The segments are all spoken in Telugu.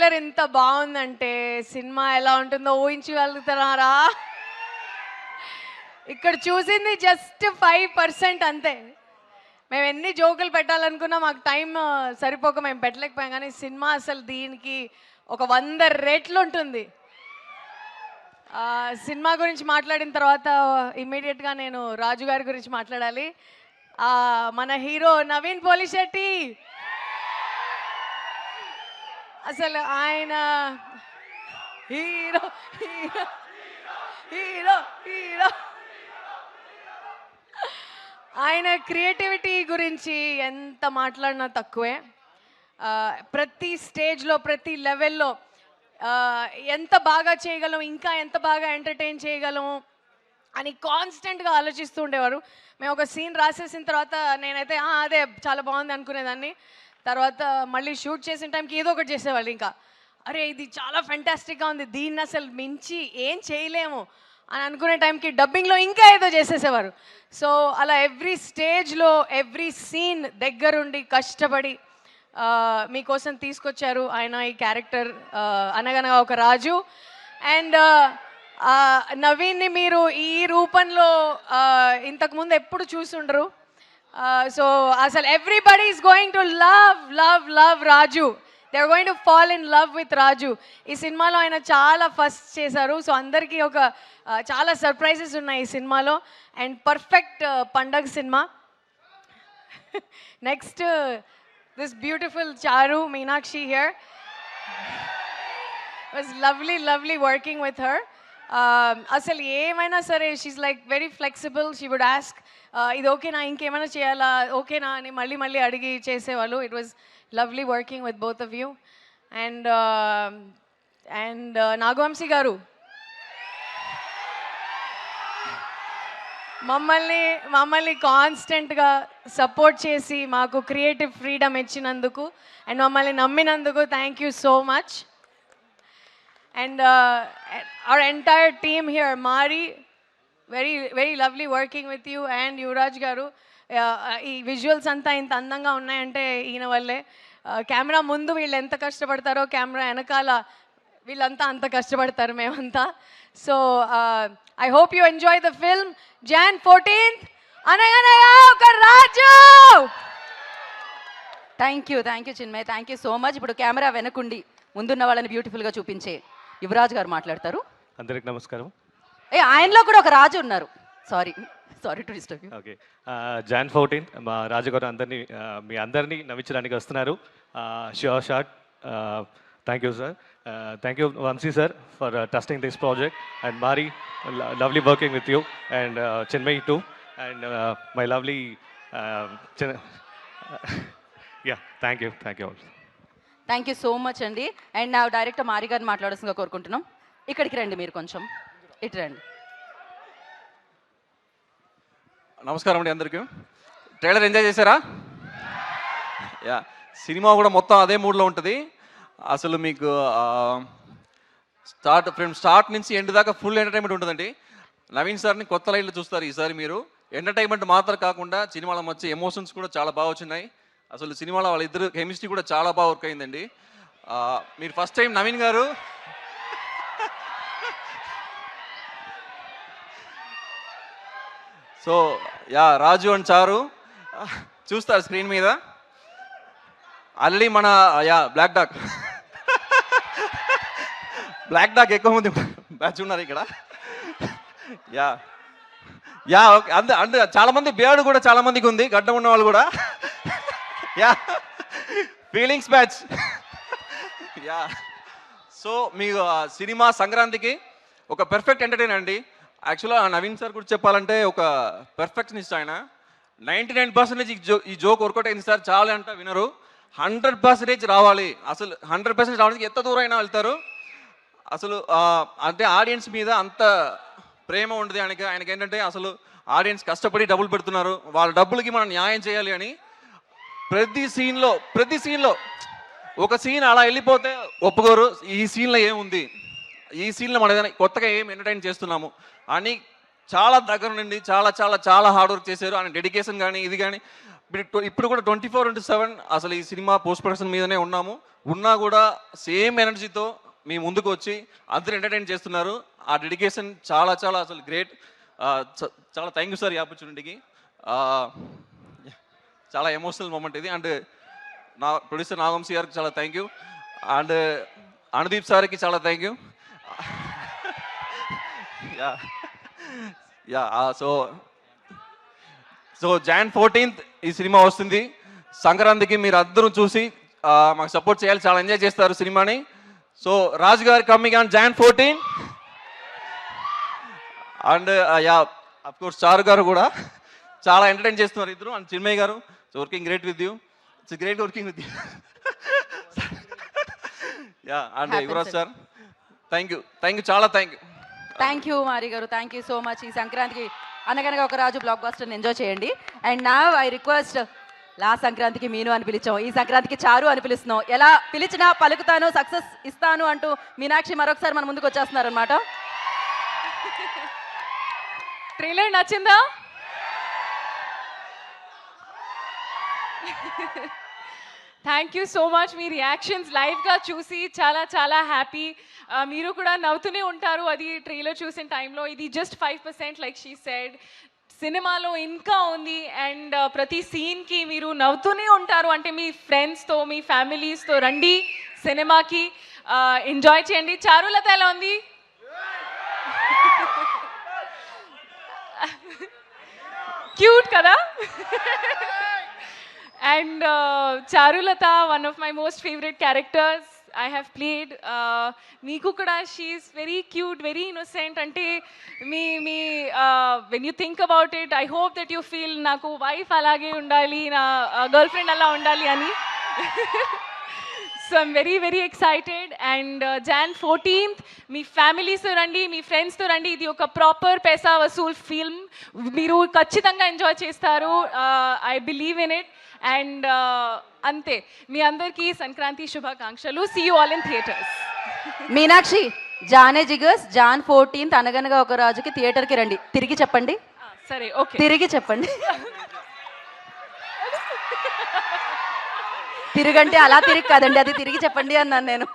ట్రైలర్ ఎంత బాగుందంటే సినిమా ఎలా ఉంటుందో ఊహించగలుగుతున్నారా? ఇక్కడ చూసింది జస్ట్ 5% అంతే. మేము ఎన్ని జోకులు పెట్టాలనుకున్నా మాకు టైం సరిపోక మేము పెట్టలేకపోయాం. కానీ సినిమా అసలు దీనికి ఒక 100 రెట్లు ఉంటుంది. సినిమా గురించి మాట్లాడిన తర్వాత ఇమ్మీడియట్గా నేను రాజు గారి గురించి మాట్లాడాలి. మన హీరో నవీన్ పోలిశెట్టి, అసలు ఆయన హీరో హీరో హీరో హీరో ఆయన క్రియేటివిటీ గురించి ఎంత మాట్లాడినా తక్కువే. ప్రతి స్టేజ్లో ప్రతి లెవెల్లో ఎంత బాగా చేయగలం, ఇంకా ఎంత బాగా ఎంటర్టైన్ చేయగలం అని కాన్స్టెంట్గా ఆలోచిస్తూ ఉండేవారు. మేము ఒక సీన్ రాసేసిన తర్వాత నేనైతే అదే చాలా బాగుంది అనుకునేదాన్ని. తర్వాత మళ్ళీ షూట్ చేసిన టైంకి ఏదో ఒకటి చేసేవాళ్ళు. ఇంకా అరే ఇది చాలా ఫెంటాస్టిక్గా ఉంది, దీన్ని అసలు మించి ఏం చేయలేము అని అనుకునే టైంకి డబ్బింగ్లో ఇంకా ఏదో చేసేసేవారు. సో అలా ఎవ్రీ స్టేజ్లో ఎవ్రీ సీన్ దగ్గరుండి కష్టపడి మీకోసం తీసుకొచ్చారు ఆయన ఈ క్యారెక్టర్ అనగనగా ఒక రాజు. అండ్ నవీన్ని మీరు ఈ రూపంలో ఇంతకుముందు ఎప్పుడు చూసుండరు. సో అసలు everybody is going to love love love Raju. They are going to fall in love with Raju. ఈ సినిమాలో ఆయన చాలా ఫస్ట్ చేశారు. సో అందరికీ ఒక చాలా సర్ప్రైజెస్ ఉన్నాయి ఈ సినిమాలో. అండ్ పర్ఫెక్ట్ పండగ cinema. Next this beautiful Charu Meenakshi here. It was lovely working with her. Asal emaina sare she's like very flexible. She would ask idu okay na inkemaina cheyala okay na ani malli adigi chesevallu. It was lovely working with both of you. And Nagavamsi garu మమ్మల్ని కాన్స్టెంట్గా సపోర్ట్ చేసి మాకు క్రియేటివ్ ఫ్రీడమ్ ఇచ్చినందుకు అండ్ మమ్మల్ని నమ్మినందుకు thank you so much. And our entire team here, Mari, very lovely working with you. And Yuvraj garu, ఈ విజువల్స్ అంతా ఇంత అందంగా ఉన్నాయంటే ఈయన వల్లే. కెమెరా ముందు వీళ్ళు ఎంత కష్టపడతారో కెమెరా వెనకాల వీళ్ళంతా అంత కష్టపడతారు మేమంతా. So I hope you enjoy the film. Jan 14th, Anaganaga Oka Raju. Thank you Chinmay, thank you so much. ఇప్పుడు కెమెరా వెనకుండి ముందున్న వాళ్ళని బ్యూటిఫుల్గా చూపించే యువరాజ్ గారు మాట్లాడతారు. అందరికి నమస్కారం. ఆయనలో కూడా ఒక రాజు ఉన్నారు. Sorry to disturb you. Okay, Jan 14th మా రాజు గారు మీ అందరినీ నవ్వించడానికి వస్తున్నారు. Sure shot. Thank you, sir. Thank you, Vamsi sir, for trusting this project. And Mari, lovely working with you. And Chinmay too. And my lovely... yeah, thank you all. Thank you so much అండి. అండ్ నా డైరెక్టర్ మారి గారిని మాట్లాడాల్సిందిగా కోరుకుంటున్నాం. ఇక్కడికి రండి, మీరు కొంచెం ఇటు రండి. నమస్కారం అండి అందరికీ. ట్రైలర్ ఎంజాయ్ చేశారా? యా, సినిమా కూడా మొత్తం అదే మూడ్లో ఉంటుంది. అసలు మీకు స్టార్ట్ నుంచి ఎండ్ దాకా ఫుల్ ఎంటర్టైన్మెంట్ ఉంటుందండి. నవీన్ సార్ని కొత్త లైన్లో చూస్తారు ఈసారి మీరు. ఎంటర్టైన్మెంట్ మాత్రం కాకుండా సినిమాలో వచ్చే ఎమోషన్స్ కూడా చాలా బాగా వచ్చినాయి. అసలు సినిమాలో వాళ్ళిద్దరు కెమిస్ట్రీ కూడా చాలా బాగా వర్క్ అయిందండి. మీరు ఫస్ట్ టైం నవీన్ గారు సో యా రాజు అండ్ చారు చూస్తారు స్క్రీన్ మీద. ఆల్రెడీ మన బ్లాక్ డాగ్ ఎక్కువ మంది బ్యాచ్ ఉన్నారు ఇక్కడ. యా ఓకే, అందు చాలా మంది బేర్డు కూడా చాలా మందికి ఉంది, గడ్డం ఉన్న వాళ్ళు కూడా. Yeah feelings batch. Yeah so మీకు సినిమా సంక్రాంతికి ఒక పెర్ఫెక్ట్ ఎంటర్టైన్ అండి. యాక్చువల్గా నవీన్ సార్ గురించి చెప్పాలంటే ఒక పెర్ఫెక్షనిస్ట్ ఆయన. 99% ఈ జోక్ వర్కౌట్ అయింది సార్. చాలా అంటే వినరు. 100% రావాలి. అసలు 100% రావడానికి ఎంత దూరం అయినా వెళ్తారు. అసలు అంటే ఆడియన్స్ మీద అంత ప్రేమ ఉండదు ఆయనకి ఏంటంటే అసలు ఆడియన్స్ కష్టపడి డబ్బులు పెడుతున్నారు, వాళ్ళ డబ్బులకి మనం న్యాయం చేయాలి అని ప్రతి సీన్లో ఒక సీన్ అలా వెళ్ళిపోతే ఒప్పుకోరు. ఈ సీన్లో ఏముంది, ఈ సీన్లో మనం ఏదైనా కొత్తగా ఏం ఎంటర్టైన్ చేస్తున్నాము అని చాలా దగ్గర నుండి చాలా హార్డ్ వర్క్ చేశారు. ఆయన డెడికేషన్ కానీ ఇది కానీ ఇప్పుడు కూడా 24/7 అసలు ఈ సినిమా పోస్ట్ ప్రొడక్షన్ మీదనే ఉన్నా కూడా సేమ్ ఎనర్జీతో మీ ముందుకు వచ్చి అందరూ ఎంటర్టైన్ చేస్తున్నారు. ఆ డెడికేషన్ చాలా చాలా అసలు గ్రేట్. చాలా థ్యాంక్ యూ సార్ ఈ ఆపర్చునిటీకి. చాలా ఎమోషనల్ మూమెంట్ ఇది. అండ్ నా ప్రొడ్యూసర్ నాగవంశీ గారికి చాలా థ్యాంక్ యూ. అండ్ అనుదీప్ సార్కి చాలా thank you. So Jan 14th ఈ సినిమా వస్తుంది. సంక్రాంతికి మీరు అందరూ చూసి మాకు సపోర్ట్ చేయాలి, చాలా ఎంజాయ్ చేస్తారు సినిమాని. సో రాజు గారు coming on Jan 14. And of course చారు గారు కూడా చాలా ఎంటర్టైన్ చేస్తున్నారు ఇద్దరు. అండ్ చిన్మయ్య గారు, so working great with you. It's great working with you. And Yuvraj sir thank you చాలా థ్యాంక్ యూ. థ్యాంక్ యూ మారి గారు, థ్యాంక్ యూ సో మచ్. ఈ సంక్రాంతికి అనగనగా ఒక రాజు బ్లాక్ బస్టర్ని ఎంజాయ్ చేయండి. అండ్ నా ఐ రిక్వెస్ట్, లాస్ట్ సంక్రాంతికి మీను అని పిలిచాం, ఈ సంక్రాంతికి చారు అని పిలుస్తున్నాం. ఎలా పిలిచినా పలుకుతాను, సక్సెస్ ఇస్తాను అంటూ మీనాక్షి మరొకసారి మన ముందుకు వచ్చేస్తున్నారు అనమాట. ట్రైలర్ నచ్చిందా? Thank you so much. మీ రియాక్షన్స్ లైవ్గా చూసి చాలా చాలా హ్యాపీ. మీరు కూడా నవ్వుతూనే ఉంటారు అది ట్రైలర్ చూసిన టైంలో. ఇది జస్ట్ 5% లైక్ షీ సెడ్. సినిమాలో ఇంకా ఉంది. అండ్ ప్రతి సీన్కి మీరు నవ్వుతూనే ఉంటారు. అంటే మీ ఫ్రెండ్స్తో, మీ ఫ్యామిలీస్తో రండి సినిమాకి, ఎంజాయ్ చేయండి. చారులత ఎలా ఉంది? క్యూట్ కదా? And Charulata, one of my most favorite characters I have played. Meeku kuda, she is very cute, very innocent. Ante when you think about it, I hope that you feel naku wife alage undali, na girlfriend alla undali ani. So I'm very very excited. And Jan 14th మీ ఫ్యామిలీస్తో రండి, మీ ఫ్రెండ్స్తో రండి. ఇది ఒక ప్రాపర్ పైసా వసూల్ ఫిల్మ్. మీరు ఖచ్చితంగా ఎంజాయ్ చేస్తారు. I believe in it. And అంతే, మీ అందరికీ సంక్రాంతి శుభాకాంక్షలు. See you all in theatres. Meenakshi, జానే జిగర్స్ Jan 14th అనగనగా ఒక రాజుకి థియేటర్కి రండి. తిరిగి చెప్పండి. సరే, ఓకే, తిరిగి చెప్పండి. తిరుగంటే అలా తిరిగి కాదండి, అది తిరిగి చెప్పండి అన్నాను నేను.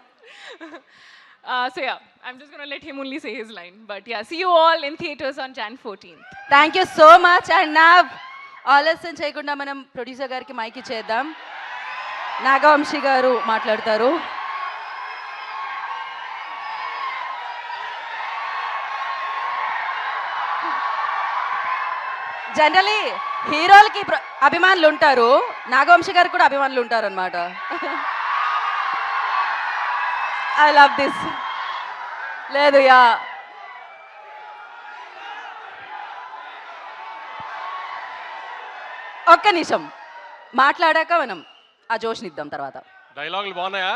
So yeah, I'm just going to let him only say his line. But yeah, see you all in theaters on Jan 14th. Thank you so much. And నా ఆలస్యం చేయకుండా మనం ప్రొడ్యూసర్ గారికి మైక్ ఇచ్చేద్దాం. నాగవంశీ గారు మాట్లాడతారు. జనరలీ హీరోలకి అభిమానులు ఉంటారు, నాగవంశీ గారికి కూడా అభిమానులు ఉంటారు అనమాట. I love this. లేదు, యా, ఒక్క నిమిషం మాట్లాడాక మనం ఆ జోష్నిద్దాం. తర్వాత డైలాగులు బాగున్నాయా?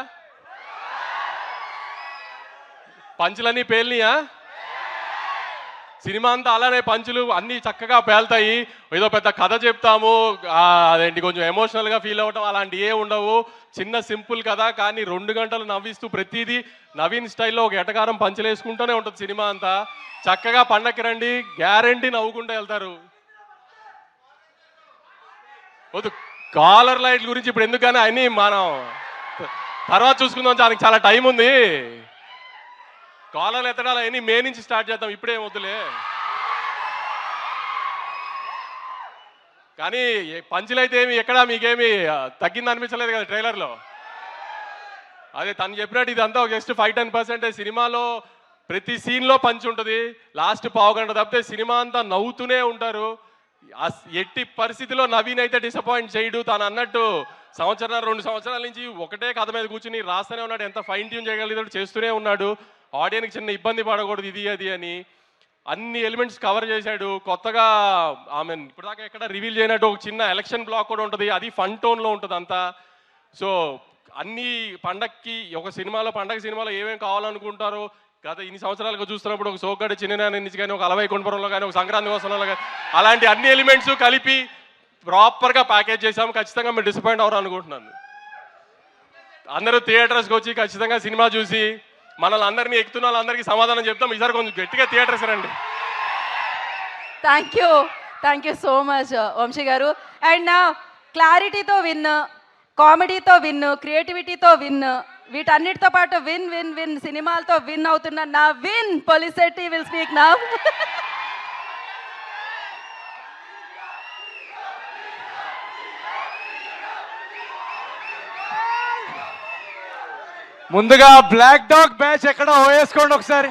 పంచులన్నీ పేలినాయా? సినిమా అంతా అలానే పంచులు అన్నీ చక్కగా పేలుతాయి. ఏదో పెద్ద కథ చెప్తాము, అదేంటి కొంచెం ఎమోషనల్గా ఫీల్ అవ్వటం అలాంటి ఏ ఉండవు. చిన్న సింపుల్ కథ, కానీ 2 గంటలు నవ్విస్తూ ప్రతిదీ నవీన్ స్టైల్లో ఒక ఎటకారం పంచులు వేసుకుంటూనే ఉంటుంది సినిమా అంతా. చక్కగా పండక్కి రండి, గ్యారంటీ నవ్వుకుంటూ వెళ్తారు. వద్దు, కాలర్ లైట్ గురించి ఇప్పుడు ఎందుకని అన్నీ మనం తర్వాత చూసుకుందాం, దానికి చాలా టైం ఉంది. కాలర్లు ఎత్తడాలు అవన్నీ మే నుంచి స్టార్ట్ చేద్దాం, ఇప్పుడే వద్దులే. కానీ పంచులైతే ఏమి ఎక్కడా మీకేమి తగ్గింది అనిపించలేదు కదా ట్రైలర్లో. అదే తను చెప్పినట్టు ఇదంతా జస్ట్ 5-10% సినిమాలో. ప్రతి సీన్లో పంచ్ ఉంటుంది. లాస్ట్ పావు గంట తప్పితే సినిమా అంతా నవ్వుతూనే ఉంటారు. ఎట్టి పరిస్థితిలో నవీన్ అయితే డిసప్పాయింట్ చేయడు. తను అన్నట్టు 1-2 సంవత్సరాల నుంచి ఒకటే కథ మీద కూర్చుని రాస్తూనే ఉన్నాడు. ఎంత ఫైన్ ట్యూన్ చేయగలిగాడు చేస్తూనే ఉన్నాడు. ఆడియన్కి చిన్న ఇబ్బంది పడకూడదు ఇది అది అని అన్ని ఎలిమెంట్స్ కవర్ చేశాడు. కొత్తగా ఆమె ఇప్పటిదాకా ఎక్కడ రివీల్ చేయనట్టు ఒక చిన్న ఎలక్షన్ బ్లాక్ కూడా ఉంటుంది, అది ఫన్ టోన్లో ఉంటుంది అంతా. సో అన్ని పండక్కి ఒక సినిమాలో పండగ సినిమాలో ఏమేమి కావాలనుకుంటారో గత ఇన్ని సంవత్సరాలుగా చూస్తున్నప్పుడు ఒక సోగ్గాడి చిన్న నుంచి కానీ ఒక అలవై కొండపురంలో కానీ ఒక సంక్రాంతి కోసంలో కానీ అలాంటి అన్ని ఎలిమెంట్స్ కలిపి ప్రాపర్గా ప్యాకేజ్ చేసాము. ఖచ్చితంగా మీరు డిసప్పాయింట్ అవ్వరు అనుకుంటున్నాను. అందరూ థియేటర్స్కి వచ్చి ఖచ్చితంగా సినిమా చూసి మనల్ని అందరినీ ఎక్కుతున్న వాళ్ళందరికీ సమాధానం చెప్తాం. ఈసారి కొంచెం గట్టిగా థియేటర్స్ రండి. Thank you so much Vamshi గారు. అండ్ క్లారిటీతో విన్, కామెడీతో విన్, క్రియేటివిటీతో విన్, వీటన్నిటితో పాటు విన్ విన్ విన్ సినిమాలతో విన్ అవుతున్న Naveen Polishetty will speak now. ముందుగా బ్లాక్ డాగ్ బ్యాచ్ ఎక్కడ వేసుకోండి ఒకసారి.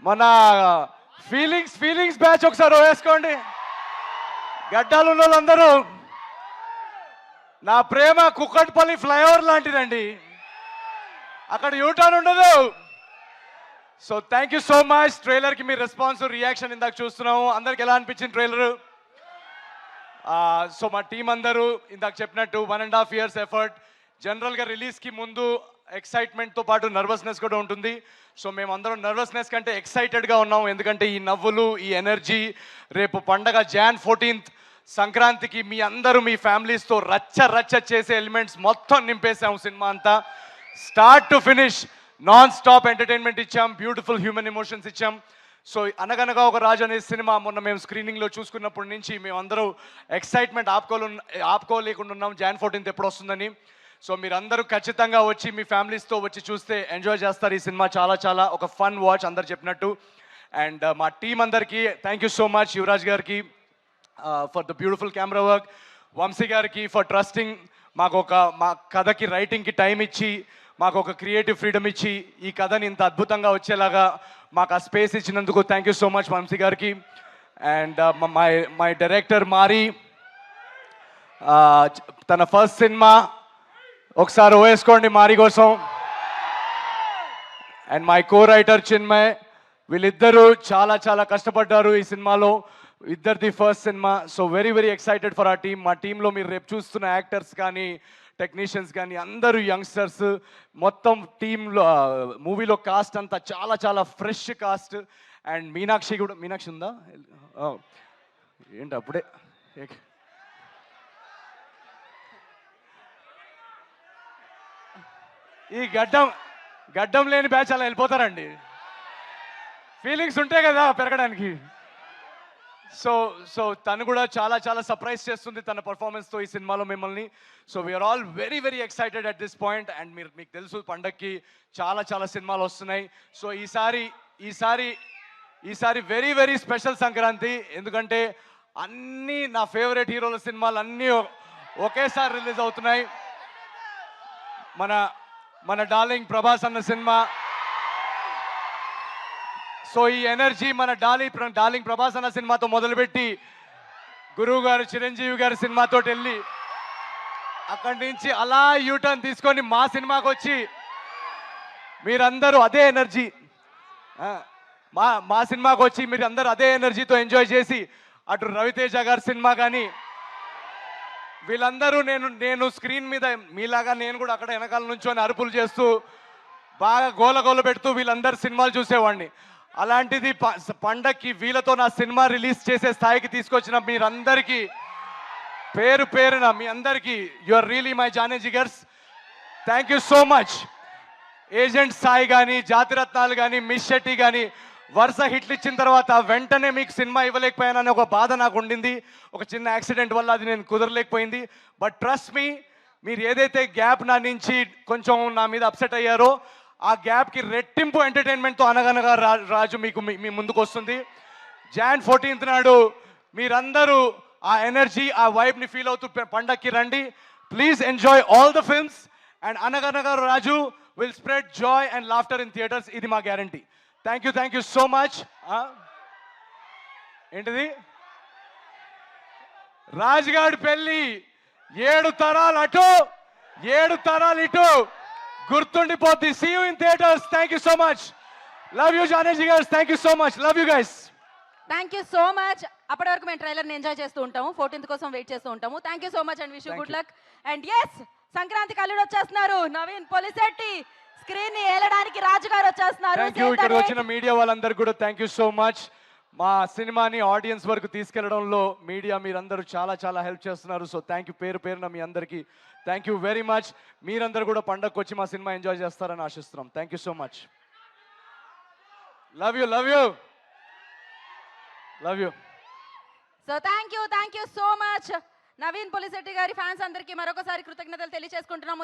మన ఫీలింగ్స్ బ్యాచ్ ఒకసారి వేసుకోండి. గడ్డాలు ఉన్న వాళ్ళందరూ, నా ప్రేమ కుక్కట్పల్లి ఫ్లైఓవర్ లాంటిదండి, అక్కడ యూటర్న్ ఉండదు. So thank you so much. ట్రైలర్కి మీ రెస్పాన్స్ రియాక్షన్ ఇందాక చూస్తున్నాము. అందరికి ఎలా అనిపించింది ట్రైలర్? సో మా టీం అందరూ ఇందాక చెప్పినట్టు 1.5 years ఎఫర్ట్. జనరల్గా రిలీజ్కి ముందు ఎక్సైట్మెంట్తో పాటు నర్వస్నెస్ కూడా ఉంటుంది. సో మేమందరం నర్వస్నెస్ కంటే ఎక్సైటెడ్గా ఉన్నాం, ఎందుకంటే ఈ నవ్వులు, ఈ ఎనర్జీ, రేపు పండగ Jan 14th సంక్రాంతికి మీ అందరూ మీ ఫ్యామిలీస్తో రచ్చ చేసే ఎలిమెంట్స్ మొత్తం నింపేసాం. సినిమా అంతా start to finish non stop entertainment ఇచ్చాం, బ్యూటిఫుల్ హ్యూమన్ ఎమోషన్స్ ఇచ్చాం. సో అనగనగా ఒక రాజు అనే సినిమా మొన్న మేము స్క్రీనింగ్లో చూసుకున్నప్పటి నుంచి మేమందరూ ఎక్సైట్మెంట్ ఆపుకోలేకుండా ఉన్నాం Jan 14th ఎప్పుడు వస్తుందని. సో మీరందరూ ఖచ్చితంగా వచ్చి మీ ఫ్యామిలీస్తో వచ్చి చూస్తే ఎంజాయ్ చేస్తారు. ఈ సినిమా చాలా ఒక ఫన్ వాచ్ అందరు చెప్పినట్టు. అండ్ మా టీం అందరికీ thank you so much. Yuvraj గారికి for the beautiful camera work, Vamsi గారికి ఫర్ ట్రస్టింగ్, మా కథకి రైటింగ్కి టైం ఇచ్చి మాకు ఒక క్రియేటివ్ ఫ్రీడమ్ ఇచ్చి ఈ కథని ఇంత అద్భుతంగా వచ్చేలాగా మాకు ఆ స్పేస్ ఇచ్చినందుకు thank you so much Vamsi గారికి. అండ్ మై డైరెక్టర్ మారి, తన ఫస్ట్ సినిమా, ఒకసారి వేసుకోండి మారి కోసం. And my co writer Chinmay, వీళ్ళిద్దరూ చాలా కష్టపడ్డారు ఈ సినిమాలో, ఇద్దరిది first cinema. So very excited for ఆ టీమ్. మా టీంలో మీరు రేపు చూస్తున్న యాక్టర్స్ కానీ టెక్నీషియన్స్ కానీ అందరూ యంగ్స్టర్స్. మొత్తం టీంలో మూవీలో కాస్ట్ అంతా చాలా ఫ్రెష్ కాస్ట్. అండ్ మీనాక్షి ఉందా? ఏంటి అప్పుడే ఈ గడ్డం లేని బ్యాచ్ అలా వెళ్ళిపోతారండి. ఫీలింగ్స్ ఉంటాయి కదా పెరగడానికి. సో తను కూడా చాలా సర్ప్రైజ్ చేస్తుంది తన పర్ఫార్మెన్స్తో ఈ సినిమాలో మిమ్మల్ని. So we are all very excited at this point. And మీకు తెలుసు పండక్కి చాలా సినిమాలు వస్తున్నాయి. సో ఈసారి వెరీ స్పెషల్ సంక్రాంతి, ఎందుకంటే అన్నీ నా ఫేవరెట్ హీరోల సినిమాలు అన్నీ ఒకేసారి రిలీజ్ అవుతున్నాయి. మన డార్లింగ్ ప్రభాస్ అన్న సినిమా. సో ఈ ఎనర్జీ మన డార్లింగ్ ప్రభాస్ అన్న సినిమాతో మొదలుపెట్టి గురువు గారు చిరంజీవి గారి సినిమాతో వెళ్ళి అక్కడి నుంచి అలా యూటర్న్ తీసుకొని మా సినిమాకి వచ్చి మీరందరూ అదే ఎనర్జీ మా సినిమాకి వచ్చి మీరు అందరూ అదే ఎనర్జీతో ఎంజాయ్ చేసి అటు రవితేజ గారి సినిమా కానీ వీళ్ళందరూ నేను స్క్రీన్ మీద మీలాగా నేను కూడా అక్కడ వెనకాల నుంచొని అరుపులు చేస్తూ బాగా గోల పెడుతూ వీళ్ళందరూ సినిమాలు చూసేవాడిని. అలాంటిది పండక్కి వీళ్ళతో నా సినిమా రిలీజ్ చేసే స్థాయికి తీసుకొచ్చిన మీరందరికీ పేరున మీ అందరికీ యు ఆర్ రియలీ మై జానీ జిగర్స్. Thank you so much. Agent Sai కానీ, జాతిరత్నాలు కానీ, మిస్ శెట్టి కానీ వరుస హిట్లు ఇచ్చిన తర్వాత వెంటనే మీకు సినిమా ఇవ్వలేకపోయానని ఒక బాధ నాకు ఉండింది. ఒక చిన్న యాక్సిడెంట్ వల్ల అది నేను కుదరలేకపోయింది. బట్ ట్రస్ట్ మీ, మీరు ఏదైతే గ్యాప్ నా నుంచి కొంచెం నా మీద అప్సెట్ అయ్యారో ఆ గ్యాప్కి రెట్టింపు ఎంటర్టైన్మెంట్తో అనగనగా రాజు మీ ముందుకు వస్తుంది. Jan 14th నాడు మీరందరూ ఆ ఎనర్జీ, ఆ వైబ్ని ఫీల్ అవుతూ పండక్కి రండి. Please enjoy all the films. And Anaganaga Raju will spread joy and laughter in theatres. ఇది మా guarantee. Thank you so much. ఏంటిది? రాజుగాడి పెళ్ళి 7 తరాలు అటు 7 తరాలు ఇటు గుర్తుండిపోద్ది. See you in theatres. Thank you so much. Love you జానేజీ garu. Thank you so much. Love you guys. Thank you so much. అప్పటి వరకు మేము ట్రైలర్ని ఎంజాయ్ చేస్తూ ఉంటాము, 14th కోసం వెయిట్ చేస్తూ ఉంటాము. Thank you so much and wish you good luck. And yes, Sankranti కల్లుడు వచ్చేస్తున్నారు. నవీన్ పొలిశెట్టి స్క్రీన్ ని ఏలడానికి రాజు గారు వచ్చేస్తున్నారు. Thank you. ఇక్కడ వచ్చిన మీడియా వాళ్ళందరూ కూడా థ్యాంక్ యూ సో మచ్. మా సినిమాని ఆడియన్స్ వరకు తీసుకెళ్లడంలో మీడియా మీరందరూ చాలా హెల్ప్ చేస్తున్నారు. సో థ్యాంక్ యూ పేరున మీ అందరికీ థ్యాంక్ యూ వెరీ మచ్. మీరందరూ కూడా పండగకు వచ్చి మా సినిమా ఎంజాయ్ చేస్తారని ఆశిస్తున్నాం. Thank you so much. Love you. So thank you so much. Naveen Pulishetty గారి ఫ్యాన్స్ అందరికీ మరొకసారి కృతజ్ఞతలు తెలియజేసుకుంటున్నాము.